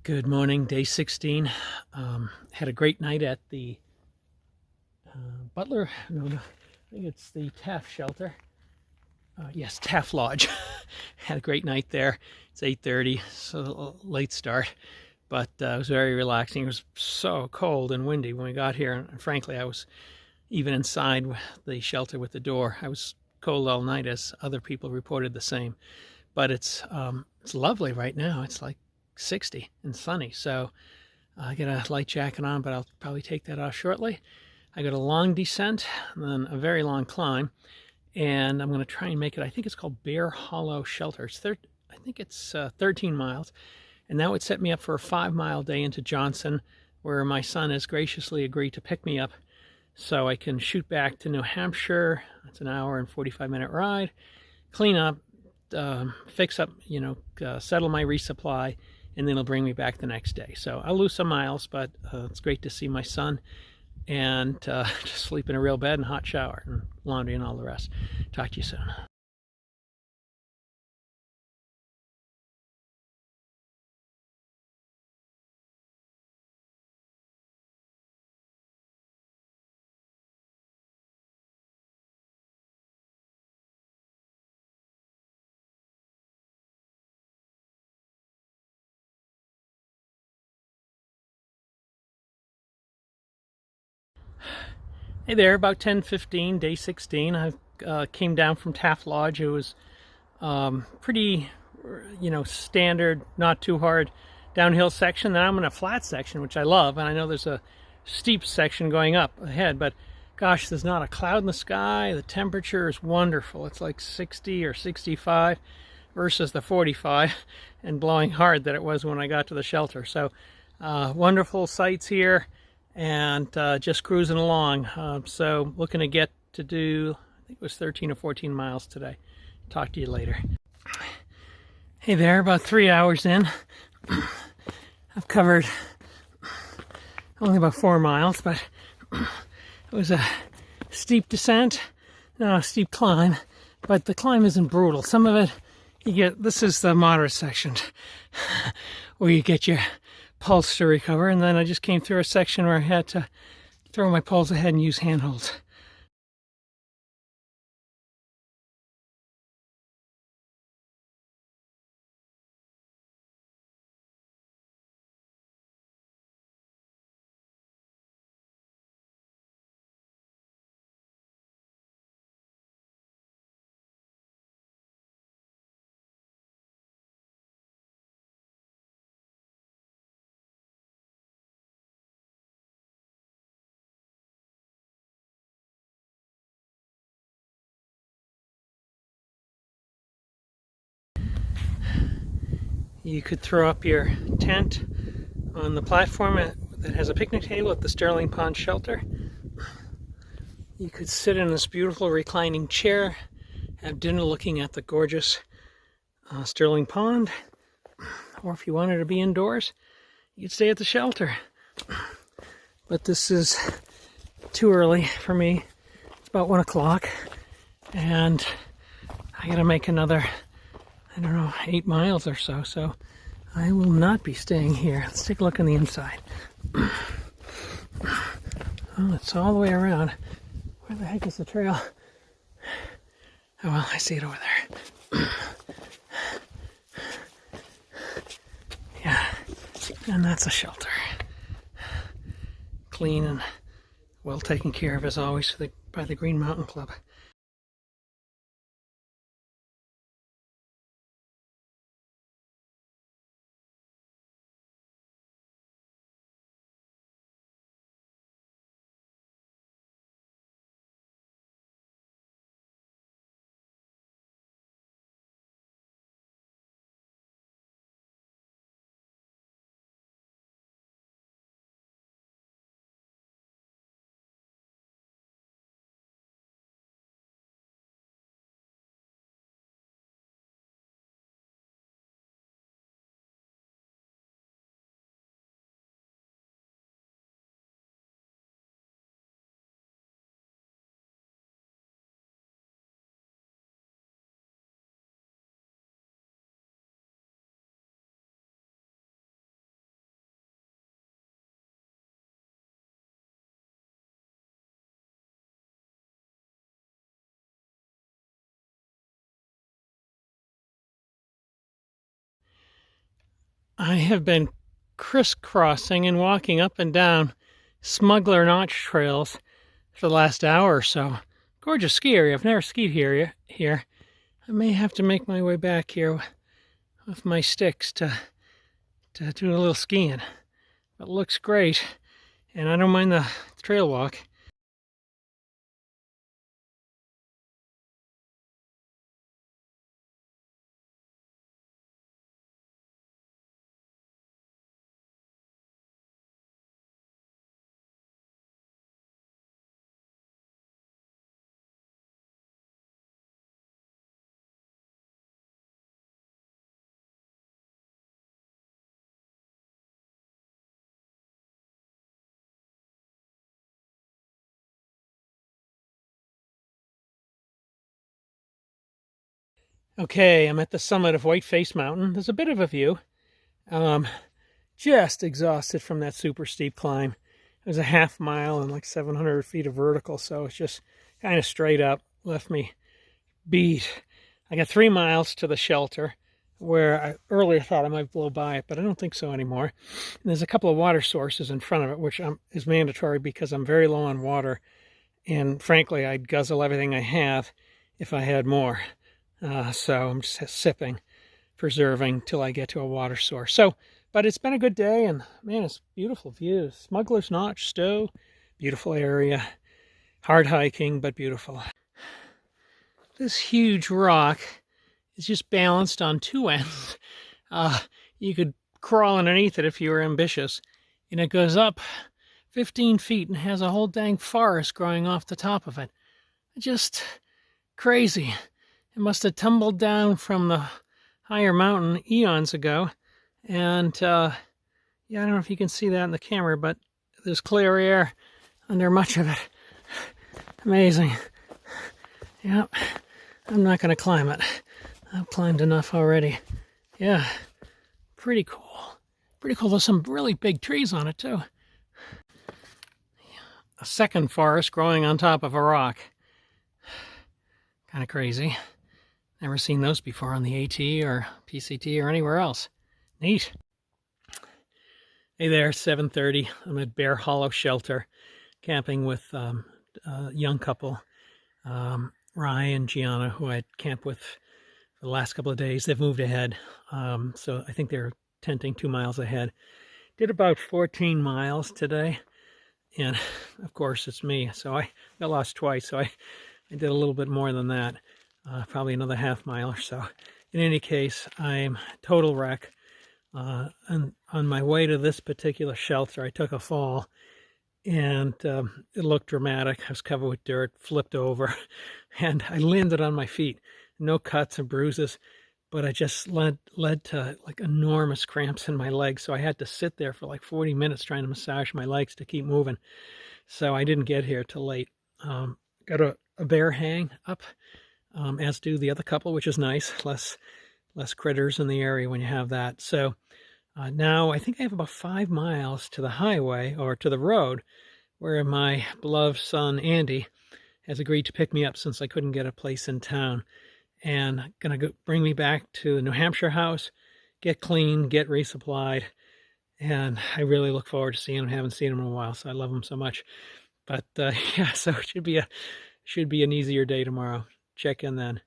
Good morning, day 16. Had a great night at the Butler, no, I think it's the Taft shelter. Yes, Taft Lodge. Had a great night there. It's 8:30, so a late start, but it was very relaxing. It was so cold and windy when we got here, and frankly, I was even inside the shelter with the door. I was cold all night, as other people reported the same. But it's lovely right now. It's like 60 and sunny, so I got a light jacket on, but I'll probably take that off shortly. I got a long descent and then a very long climb, and I'm going to try and make it. I think it's called Bear Hollow Shelter. I think it's 13 miles, and that would set me up for a 5-mile day into Johnson, where my son has graciously agreed to pick me up so I can shoot back to New Hampshire. It's an hour and 45-minute ride, clean up, fix up, settle my resupply, and then it'll bring me back the next day. So I'll lose some miles, but it's great to see my son and just sleep in a real bed and hot shower and laundry and all the rest. Talk to you soon. Hey there, about 10:15, day 16. I came down from Taft Lodge. It was pretty, standard, not too hard downhill section. Then I'm in a flat section, which I love, and I know there's a steep section going up ahead, but gosh, there's not a cloud in the sky. The temperature is wonderful. It's like 60 or 65 versus the 45 and blowing hard that it was when I got to the shelter. So wonderful sights here, and just cruising along. So looking to get to do, I think it was 13 or 14 miles today. Talk to you later. Hey there, about 3 hours in. I've covered only about 4 miles, but it was a steep descent, no, a steep climb, but the climb isn't brutal. Some of it, this is the moderate section where you get your pulse to recover, and then I just came through a section where I had to throw my poles ahead and use handholds. You could throw up your tent on the platform that has a picnic table at the Sterling Pond shelter. You could sit in this beautiful reclining chair, have dinner looking at the gorgeous Sterling Pond, or if you wanted to be indoors, you could stay at the shelter. But this is too early for me. It's about 1 o'clock, and I gotta make another, 8 miles or so, so I will not be staying here. Let's take a look on the inside. Oh, it's all the way around. Where the heck is the trail? Oh, well, I see it over there. Yeah, and that's a shelter. Clean and well taken care of, as always, by the Green Mountain Club. I have been crisscrossing and walking up and down Smuggler Notch trails for the last hour or so. Gorgeous ski area. I've never skied here. I may have to make my way back here with my sticks to do a little skiing. It looks great, and I don't mind the trail walk. Okay, I'm at the summit of Whiteface Mountain. There's a bit of a view. Just exhausted from that super steep climb. It was a half mile and like 700 feet of vertical, so it's just kind of straight up. Left me beat. I got 3 miles to the shelter, where I earlier thought I might blow by it, but I don't think so anymore. And there's a couple of water sources in front of it, which is mandatory because I'm very low on water. And frankly, I'd guzzle everything I have if I had more. So I'm just sipping, preserving till I get to a water source. So, but it's been a good day, and man, it's beautiful views. Smugglers Notch, Stowe, beautiful area. Hard hiking, but beautiful. This huge rock is just balanced on 2 ends. You could crawl underneath it if you were ambitious. And it goes up 15 feet and has a whole dang forest growing off the top of it. Just crazy. It must have tumbled down from the higher mountain eons ago. And yeah, I don't know if you can see that in the camera, but there's clear air under much of it. Amazing. Yep, I'm not going to climb it. I've climbed enough already. Yeah, pretty cool. Pretty cool. There's some really big trees on it, too. A second forest growing on top of a rock. Kind of crazy. Never seen those before on the AT or PCT or anywhere else. Neat. Hey there, 7:30. I'm at Bear Hollow Shelter, camping with a young couple, Ryan and Gianna, who I camped with for the last couple of days. They've moved ahead, so I think they're tenting 2 miles ahead. Did about 14 miles today, and of course it's me, so I got lost twice, so I did a little bit more than that. Probably another half mile or so. In any case, I'm total wreck. And on my way to this particular shelter, I took a fall, and it looked dramatic. I was covered with dirt, flipped over, and I landed on my feet. No cuts or bruises, but I just led to like enormous cramps in my legs. So I had to sit there for like 40 minutes trying to massage my legs to keep moving. So I didn't get here till late. Got a bear hang up. As do the other couple, which is nice. Less critters in the area when you have that. So now I think I have about 5 miles to the highway, or to the road, where my beloved son Andy has agreed to pick me up since I couldn't get a place in town, and gonna bring me back to the New Hampshire house, get clean, get resupplied, and I really look forward to seeing him. Haven't seen him in a while, so I love him so much. But yeah, so it should be an easier day tomorrow. Check in then.